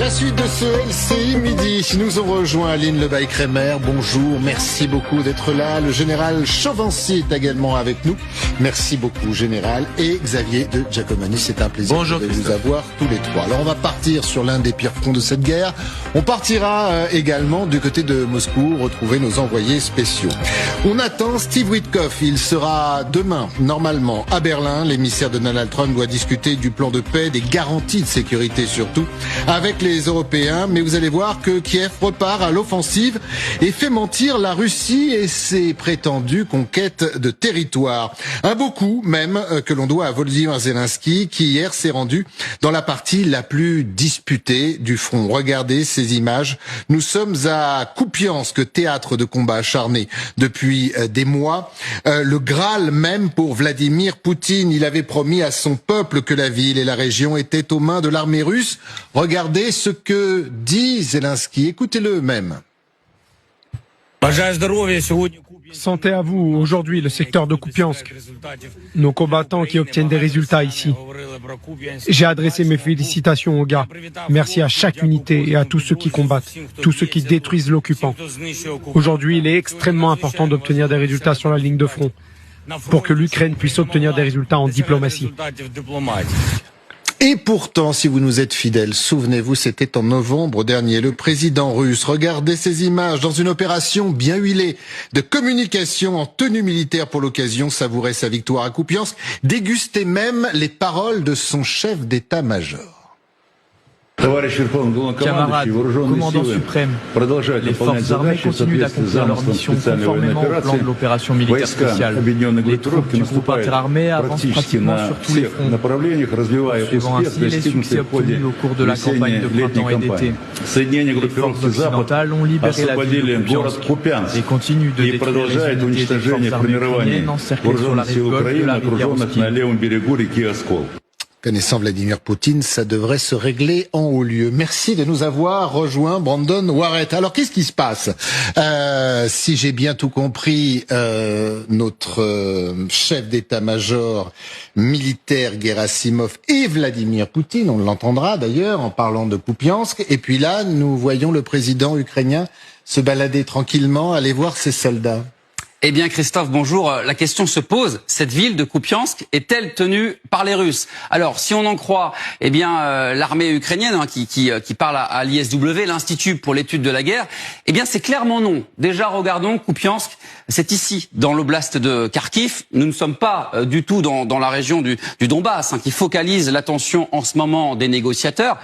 la suite de ce LCI midi, nous ont rejoint Aline Lebaille-Crémer. Bonjour, merci beaucoup d'être là. Le général Chauvency est également avec nous. Merci beaucoup, général. Et Xavier de Giacomani, c'est un plaisir de vous avoir tous les trois. Alors on va partir sur l'un des pires fronts de cette guerre. On partira également du côté de Moscou, retrouver nos envoyés spéciaux. On attend Steve Witkoff. Il sera demain, normalement, à Berlin. L'émissaire de Donald Trump doit discuter du plan de paix, des garanties de sécurité surtout, avec les Européens. Mais vous allez voir que Kiev repart à l'offensive et fait mentir la Russie et ses prétendues conquêtes de territoire. Un beau coup même que l'on doit à Volodymyr Zelensky qui hier s'est rendu dans la partie la plus disputée du front. Regardez ces images. Nous sommes à Kupiansk, théâtre de combats acharnés depuis des mois. Le Graal même pour Vladimir Poutine. Il avait promis à son peuple que la ville et la région étaient aux mains de l'armée russe. Regardez ce que dit Zelensky. Écoutez-le même. Santé à vous. Aujourd'hui, le secteur de Kupiansk. Nos combattants qui obtiennent des résultats ici. J'ai adressé mes félicitations aux gars. Merci à chaque unité et à tous ceux qui combattent, tous ceux qui détruisent l'occupant. Aujourd'hui, il est extrêmement important d'obtenir des résultats sur la ligne de front pour que l'Ukraine puisse obtenir des résultats en diplomatie. Et pourtant, si vous nous êtes fidèles, souvenez-vous, c'était en novembre dernier, le président russe, regardez ces images, dans une opération bien huilée de communication en tenue militaire pour l'occasion, savourait sa victoire à Kupiansk, dégustait même les paroles de son chef d'état-major. Camarades, commandant suprême, les forces armées continuent d'accomplir leur mission conformément au plan de l'opération militaire spéciale. Les troupes du groupe interarmé avancent pratiquement sur tous les fronts, suivant ainsi les succès obtenus au cours de la campagne de printemps et d'été. Les forces occidentales ont libéré la ville de Kupiansk et continuent de détruire les unités des forces armées ukrainiennes encerclées sur la rive gauche de la rivière Oskil. Connaissant Vladimir Poutine, ça devrait se régler en haut lieu. Merci de nous avoir rejoint, Brandon Warrett. Alors, qu'est-ce qui se passe? Si j'ai bien tout compris, notre chef d'état-major militaire Gerasimov et Vladimir Poutine, on l'entendra d'ailleurs en parlant de Kupiansk. Et puis là, nous voyons le président ukrainien se balader tranquillement, aller voir ses soldats. Eh bien, Christophe, bonjour. La question se pose. Cette ville de Kupiansk est-elle tenue par les Russes? Alors, si on en croit, eh bien, l'armée ukrainienne, qui parle à l'ISW, l'Institut pour l'étude de la guerre, eh bien, c'est clairement non. Déjà, regardons Kupiansk. C'est ici, dans l'oblast de Kharkiv. Nous ne sommes pas du tout dans la région du Donbass, qui focalise l'attention en ce moment des négociateurs.